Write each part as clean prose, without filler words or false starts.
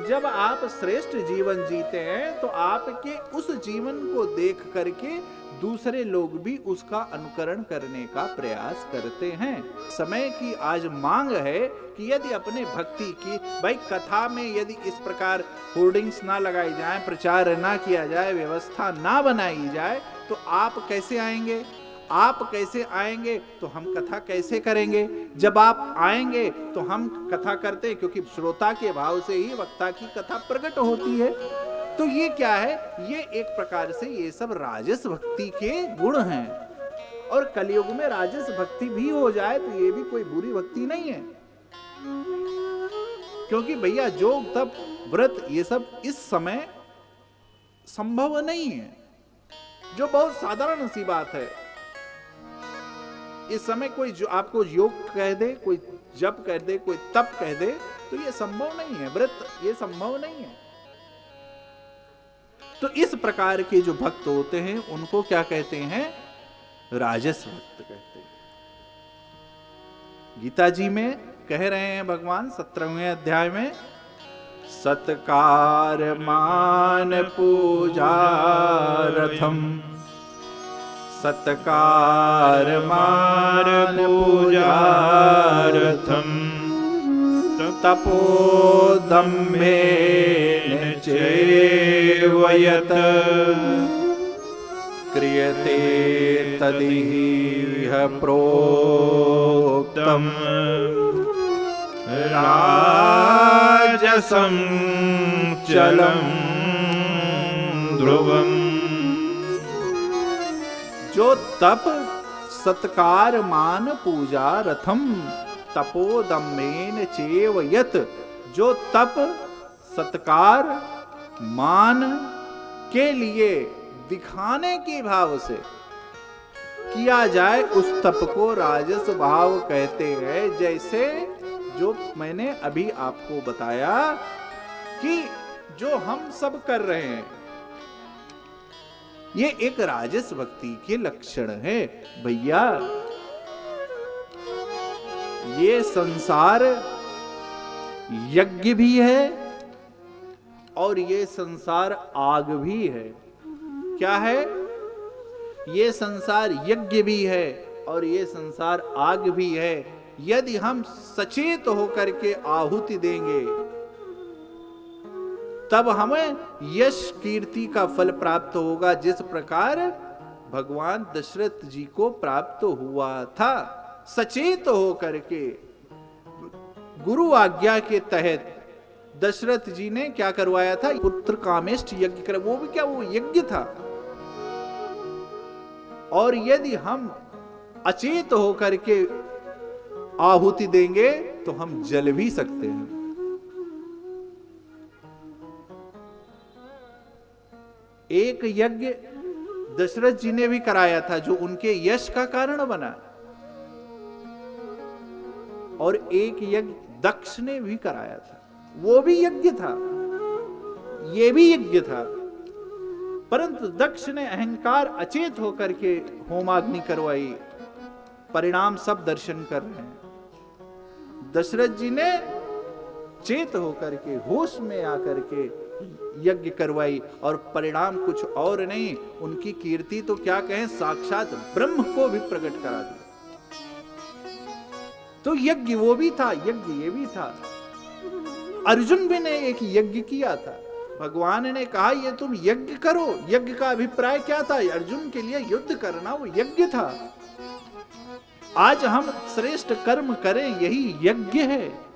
जब आप श्रेष्ठ जीवन जीते हैं तो आपके उस जीवन को देख करके दूसरे लोग भी उसका अनुकरण करने का प्रयास करते हैं। समय की आज मांग है कि यदि अपने भक्ति की भाई कथा में यदि इस प्रकार होर्डिंग्स ना लगाई जाए, प्रचार ना किया जाए, व्यवस्था ना बनाई जाए तो आप कैसे आएंगे? आप कैसे आएंगे तो हम कथा कैसे करेंगे? जब आप आएंगे तो हम कथा करते हैं, क्योंकि श्रोता के भाव से ही वक्ता की कथा प्रकट होती है। तो ये क्या है? ये एक प्रकार से ये सब राजस भक्ति के गुण हैं। और कलयुग में राजस भक्ति भी हो जाए तो ये भी कोई बुरी भक्ति नहीं है, क्योंकि भैया जो तप व्रत ये सब इस समय संभव नहीं है, जो बहुत साधारण सी बात है। इस समय कोई जो आपको योग कह दे, कोई जप कह दे, कोई तप कह दे, तो ये संभव नहीं है, व्रत ये संभव नहीं है। तो इस प्रकार के जो भक्त होते हैं उनको क्या कहते हैं? राजस भक्त कहते हैं। गीता जी में कह रहे हैं भगवान 17वें अध्याय में, सत्कार मान पूजा रथम, सत्कार मान पूजा रथम, तपोदम्भेन चैव यत् क्रियते तदिह प्रोक्तम् राजसं चलं ध्रुवम्। जो तप सत्कार मान पूजा रथम तपोदम्भेन चैव यत्, जो तप सत्कार मान के लिए दिखाने के भाव से किया जाए उस तप को राजस भाव कहते हैं। जैसे जो मैंने अभी आपको बताया कि जो हम सब कर रहे हैं ये एक राजस भक्ति के लक्षण है। भैया ये संसार यज्ञ भी है और ये संसार आग भी है। क्या है? ये संसार यज्ञ भी है और ये संसार आग भी है। यदि हम सचेत होकर के आहुति देंगे तब हमें यश कीर्ति का फल प्राप्त होगा, जिस प्रकार भगवान दशरथ जी को प्राप्त हुआ था। सचेत होकर के गुरु आज्ञा के तहत दशरथ जी ने क्या करवाया था? पुत्र कामेष्ट यज्ञ कर, वो भी क्या, वो यज्ञ था। और यदि हम अचेत होकर के आहुति देंगे तो हम जल भी सकते हैं। एक यज्ञ दशरथ जी ने भी कराया था जो उनके यश का कारण बना, और एक यज्ञ दक्ष ने भी कराया था, वो भी यज्ञ था, ये भी यज्ञ था। परंतु दक्ष ने अहंकार अचेत होकर के होमाग्नि करवाई, परिणाम सब दर्शन कर रहे हैं। दशरथ जी ने चेत होकर के होश में आकर के यज्ञ करवाई और परिणाम कुछ और नहीं, उनकी कीर्ति तो क्या कहें, साक्षात ब्रह्म को भी प्रकट करा दी। तो यज्ञ वो भी था, यज्ञ ये भी था। अर्जुन भी ने एक यज्ञ किया था। भगवान ने कहा ये तुम यज्ञ करो। यज्ञ का अभिप्राय क्या था? अर्जुन के लिए युद्ध करना वो यज्ञ था। आज हम श्रेष्ठ कर्म करें यही यज्ञ है।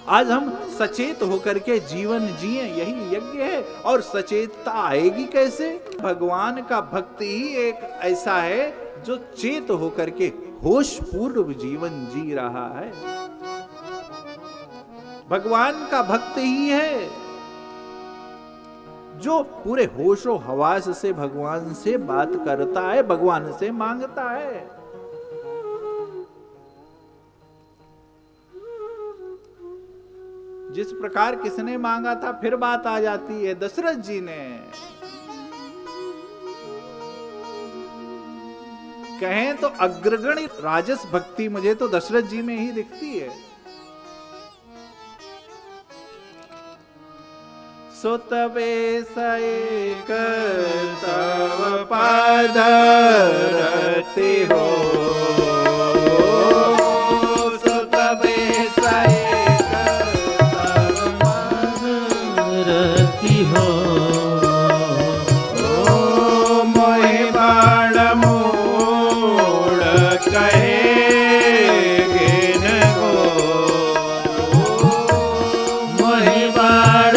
आज हम सचेत होकर के जीवन जिए यही यज्ञ है। और सचेतता आएगी कैसे? भगवान का भक्त ही एक ऐसा है जो चेत होकर के होश पूर्व जीवन जी रहा है। भगवान का भक्त ही है जो पूरे होशो हवास से भगवान से बात करता है, भगवान से मांगता है। जिस प्रकार किसने मांगा था, फिर बात आ जाती है दशरथ जी ने। कहें तो अग्रगण्य राजस भक्ति मुझे तो दशरथ जी में ही दिखती है। सुतवे सैक तव पद रति हो, सुतवे सैक तव पद रति हो। मोहि बाण मूढ़ कहे गिन गो, मोहि बाण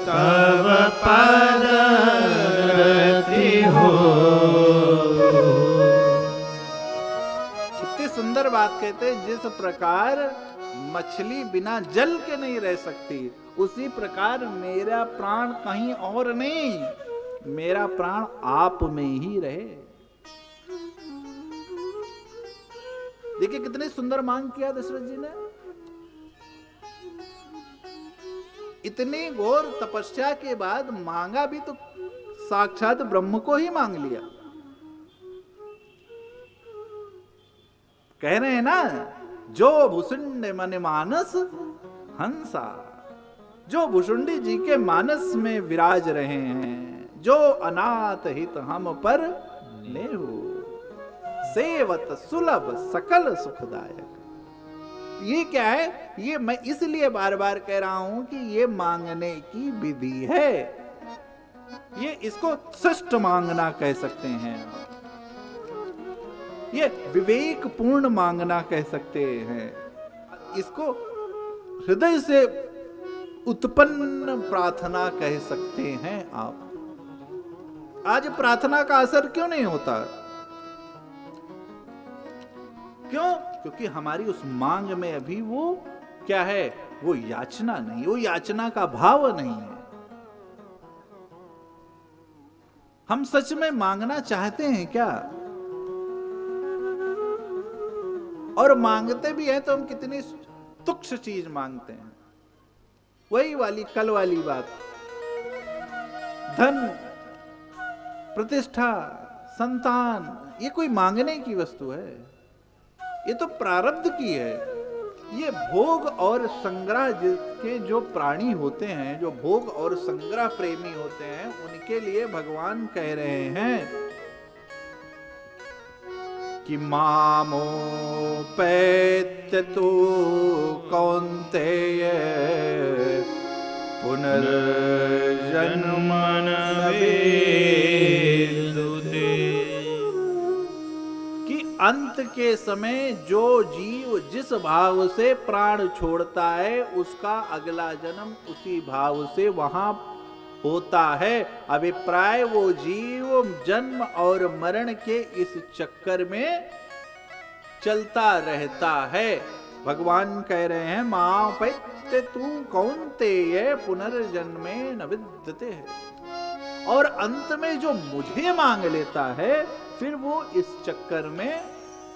तव पद रति हो। कितनी सुंदर बात कहते हैं, जिस प्रकार मछली बिना जल के नहीं रह सकती, उसी प्रकार मेरा प्राण कहीं और नहीं, मेरा प्राण आप में ही रहे। देखिए कितनी सुंदर मांग किया दशरथ जी ने। इतनी घोर तपस्या के बाद मांगा भी तो साक्षात ब्रह्म को ही मांग लिया। कह रहे हैं ना, जो भुसुंड मन मानस हंसा, जो भुसुंडी जी के मानस में विराज रहे हैं, जो अनाथ हित हम पर लेहु, सेवत सुलभ सकल सुखदायक। ये क्या है? ये मैं इसलिए बार बार कह रहा हूं कि ये मांगने की विधि है। ये इसको शिष्ट मांगना कह सकते हैं, ये विवेक पूर्ण मांगना कह सकते हैं, इसको हृदय से उत्पन्न प्रार्थना कह सकते हैं आप। आज प्रार्थना का असर क्यों नहीं होता? क्यों? क्योंकि हमारी उस मांग में अभी वो क्या है, वो याचना नहीं, वो याचना का भाव नहीं है। हम सच में मांगना चाहते हैं क्या? और मांगते भी हैं तो हम कितनी तुच्छ चीज मांगते हैं। वही वाली कल वाली बात, धन, प्रतिष्ठा, संतान, ये कोई मांगने की वस्तु है? ये तो प्रारब्ध की है। ये भोग और संग्रह के जो प्राणी होते हैं, जो भोग और संग्रह प्रेमी होते हैं, उनके लिए भगवान कह रहे हैं कि मामो पैत्य तु कौन्तेय पुनर्जन्म न विद्युते। कि अंत के समय जो जीव जिस भाव से प्राण छोड़ता है, उसका अगला जन्म उसी भाव से वहां होता है। अभिप्राय वो जीव जन्म और मरण के इस चक्कर में चलता रहता है। भगवान कह रहे हैं मां पैत्य तू कौन्तेय पुनर्जन्मे न विद्यते है। और अंत में जो मुझे मांग लेता है, फिर वो इस चक्कर में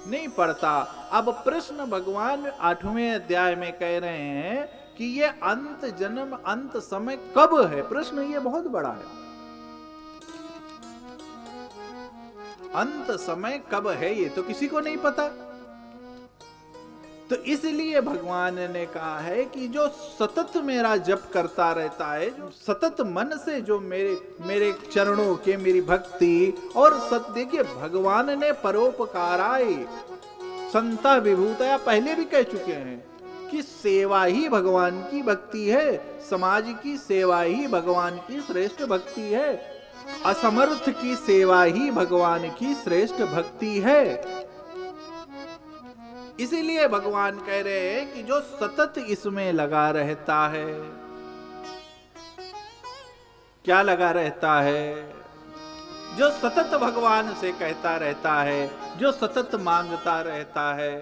नहीं पड़ता। अब प्रश्न भगवान 8वें अध्याय में कह रहे हैं कि ये अंत जन्म अंत समय कब है। प्रश्न ये बहुत बड़ा है, अंत समय कब है ये तो किसी को नहीं पता। तो इसलिए भगवान ने कहा है कि जो सतत मेरा जप करता रहता है, जो सतत मन से जो मेरे चरणों के मेरी भक्ति और देखिए भगवान ने परोपकाराय संता विभूतया पहले भी कह चुके हैं कि सेवा ही भगवान की भक्ति है, समाज की सेवा ही भगवान की श्रेष्ठ भक्ति है, असमर्थ की सेवा ही भगवान की श्रेष्ठ भक्ति है। इसीलिए भगवान कह रहे हैं कि जो सतत इसमें लगा रहता है, क्या लगा रहता है, जो सतत भगवान से कहता रहता है, जो सतत मांगता रहता है,